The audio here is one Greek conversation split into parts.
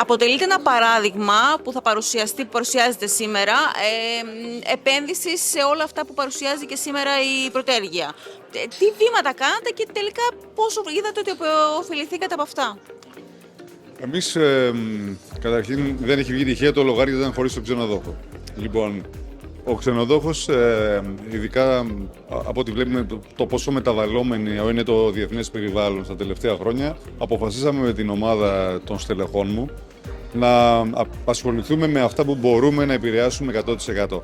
αποτελείται ένα παράδειγμα που θα παρουσιάζεται σήμερα, επένδυση σε όλα αυτά που παρουσιάζει και σήμερα η Πρωτέργεια. Τι βήματα κάνατε και τελικά πόσο είδατε ότι ωφεληθήκατε από αυτά? Εμείς, καταρχήν, δεν έχει βγει τυχαία το λογάριο, ήταν χωρίς τον ξενοδόχο. Λοιπόν, ο ξενοδόχος, ειδικά από ό,τι βλέπουμε το πόσο μεταβαλλόμενο είναι το διεθνές περιβάλλον στα τελευταία χρόνια, αποφασίσαμε με την ομάδα των στελεχών μου να ασχοληθούμε με αυτά που μπορούμε να επηρεάσουμε 100%.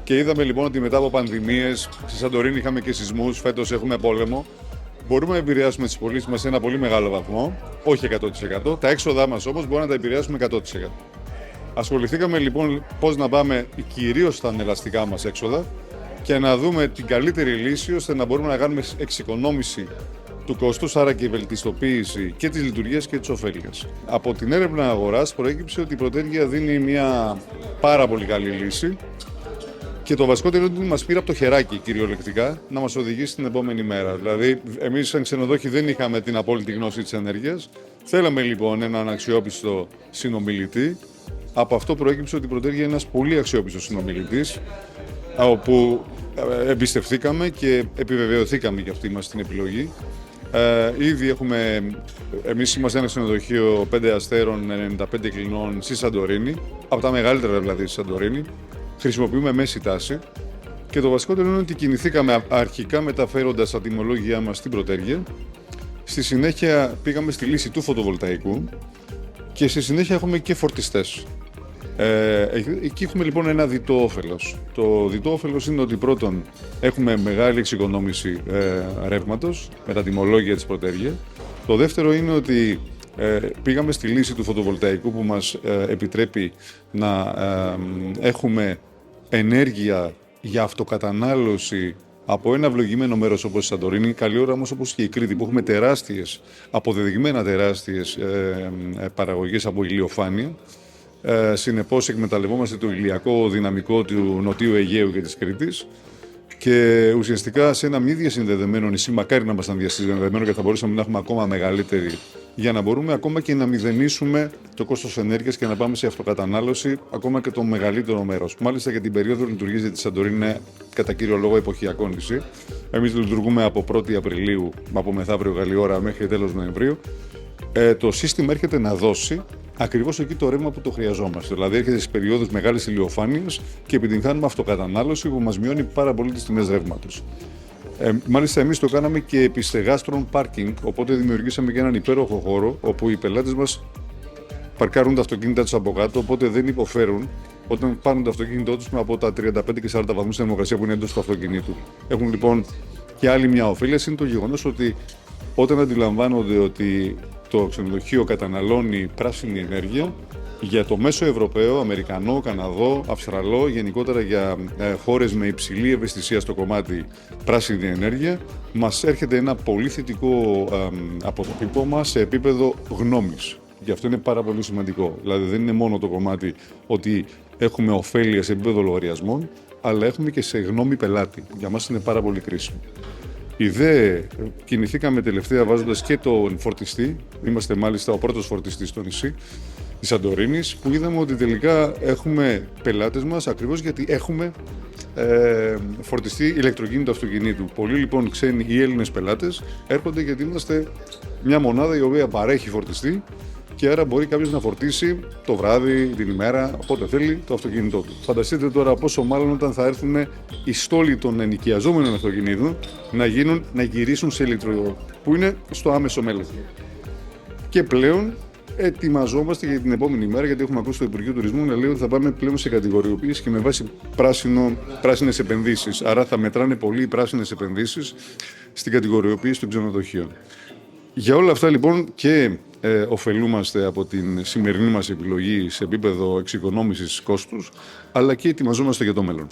Και είδαμε λοιπόν ότι μετά από πανδημίες, στη Σαντορίνη είχαμε και σεισμούς, φέτος έχουμε πόλεμο, μπορούμε να επηρεάσουμε τις πωλήσεις μας σε ένα πολύ μεγάλο βαθμό, όχι 100%. Τα έξοδά μας όμως μπορούμε να τα επηρεάσουμε 100%. Ασχοληθήκαμε λοιπόν πώς να πάμε κυρίως στα ανελαστικά μας έξοδα και να δούμε την καλύτερη λύση ώστε να μπορούμε να κάνουμε εξοικονόμηση του κόστους, άρα και η βελτιστοποίηση και της λειτουργίας και της ωφέλειας. Από την έρευνα αγοράς προέκυψε ότι η Πρωτέργεια δίνει μια πάρα πολύ καλή λύση και το βασικότερο είναι ότι μας πήρε από το χεράκι κυριολεκτικά να μας οδηγήσει την επόμενη μέρα. Δηλαδή, εμείς σαν ξενοδόχοι δεν είχαμε την απόλυτη γνώση της ενέργειας. Θέλαμε λοιπόν έναν αξιόπιστο συνομιλητή. Από αυτό προέκυψε ότι η Πρωτέργεια είναι ένας πολύ αξιόπιστος συνομιλητής, όπου εμπιστευτήκαμε και επιβεβαιωθήκαμε για αυτή μας την επιλογή. Ήδη εμείς είμαστε ένα ξενοδοχείο 5 αστέρων 95 κλινών στη Σαντορίνη, από τα μεγαλύτερα δηλαδή στη Σαντορίνη. Χρησιμοποιούμε μέση τάση και το βασικότερο είναι ότι κινηθήκαμε αρχικά μεταφέροντας τα τιμολόγια μας στην Πρωτέργεια. Στη συνέχεια πήγαμε στη λύση του φωτοβολταϊκού και στη συνέχεια έχουμε και φορτιστές. Εκεί έχουμε λοιπόν ένα διτό όφελος. Το διτό όφελος είναι ότι πρώτον έχουμε μεγάλη εξοικονόμηση ρεύματος με τα τιμολόγια της Πρωτέργεια. Το δεύτερο είναι ότι πήγαμε στη λύση του φωτοβολταϊκού που μας επιτρέπει να έχουμε ενέργεια για αυτοκατανάλωση από ένα ευλογημένο μέρος όπως η Σαντορίνη, καλή ώρα όμως όπως και η Κρήτη, που έχουμε αποδεδειγμένα τεράστιες παραγωγές από ηλιοφάνεια. Συνεπώς εκμεταλλευόμαστε το ηλιακό δυναμικό του Νοτιού Αιγαίου και της Κρήτης και ουσιαστικά σε ένα μη διασυνδεδεμένο νησί, μακάρι να ήμασταν διασυνδεδεμένο και θα μπορούσαμε να έχουμε ακόμα μεγαλύτερη, για να μπορούμε ακόμα και να μηδενίσουμε το κόστος ενέργειας και να πάμε σε αυτοκατανάλωση ακόμα και το μεγαλύτερο μέρος. Μάλιστα για την περίοδο λειτουργίας της Σαντορίνη είναι κατά κύριο λόγο εποχιακό νησί. Εμείς λειτουργούμε από 1η Απριλίου, από μεθαύριο καλή ώρα μέχρι τέλος Νοεμβρίου. Το σύστημα έρχεται να δώσει ακριβώς εκεί το ρεύμα που το χρειαζόμαστε. Δηλαδή έρχεται στις περιόδους μεγάλης ηλιοφάνειας και επιτυγχάνουμε αυτοκατανάλωση που μας μειώνει πάρα πολύ τις τιμές ρεύματος. Μάλιστα εμείς το κάναμε και επί στεγάστρων πάρκινγκ, οπότε δημιουργήσαμε και έναν υπέροχο χώρο όπου οι πελάτες μας παρκάρουν τα αυτοκίνητα τους από κάτω, οπότε δεν υποφέρουν όταν πάρουν το αυτοκίνητό τους από τα 35 και 40 βαθμούς θερμοκρασία που είναι εντός του αυτοκινήτου. Έχουν λοιπόν και άλλη μια ωφέλεια, είναι το γεγονός ότι όταν αντιλαμβάνονται ότι το ξενοδοχείο καταναλώνει πράσινη ενέργεια, για το μέσο Ευρωπαίο, Αμερικανό, Καναδό, Αυστραλό, γενικότερα για χώρες με υψηλή ευαισθησία στο κομμάτι πράσινη ενέργεια, μας έρχεται ένα πολύ θετικό αποτύπωμα σε επίπεδο γνώμης. Γι' αυτό είναι πάρα πολύ σημαντικό. Δηλαδή δεν είναι μόνο το κομμάτι ότι έχουμε ωφέλεια σε επίπεδο λογαριασμών, αλλά έχουμε και σε γνώμη πελάτη. Για μας είναι πάρα πολύ κρίσιμο. Κινηθήκαμε τελευταία βάζοντας και τον φορτιστή. Είμαστε μάλιστα ο πρώτος φορτιστής στο νησί της Σαντορίνης, που είδαμε ότι τελικά έχουμε πελάτες μας ακριβώς γιατί έχουμε φορτιστή ηλεκτροκίνητο αυτοκινήτου. Πολλοί λοιπόν ξένοι ή Έλληνες πελάτες έρχονται γιατί είμαστε μια μονάδα η οποία παρέχει φορτιστή και άρα μπορεί κάποιος να φορτίσει το βράδυ, την ημέρα, όποτε θέλει το αυτοκίνητό του. Φανταστείτε τώρα πόσο μάλλον όταν θα έρθουν οι στόλοι των ενοικιαζόμενων αυτοκινήτων να γυρίσουν σε ηλεκτρο, που είναι στο άμεσο μέλλον. Και πλέον ετοιμαζόμαστε για την επόμενη μέρα, γιατί έχουμε ακούσει το Υπουργείο Τουρισμού να λέει ότι θα πάμε πλέον σε κατηγοριοποίηση και με βάση πράσινες επενδύσεις. Άρα θα μετράνε πολύ οι πράσινες επενδύσεις στην κατηγοριοποίηση των ξενοδοχείων. Για όλα αυτά λοιπόν και ωφελούμαστε από την σημερινή μας επιλογή σε επίπεδο εξοικονόμησης κόστους, αλλά και ετοιμαζόμαστε για το μέλλον.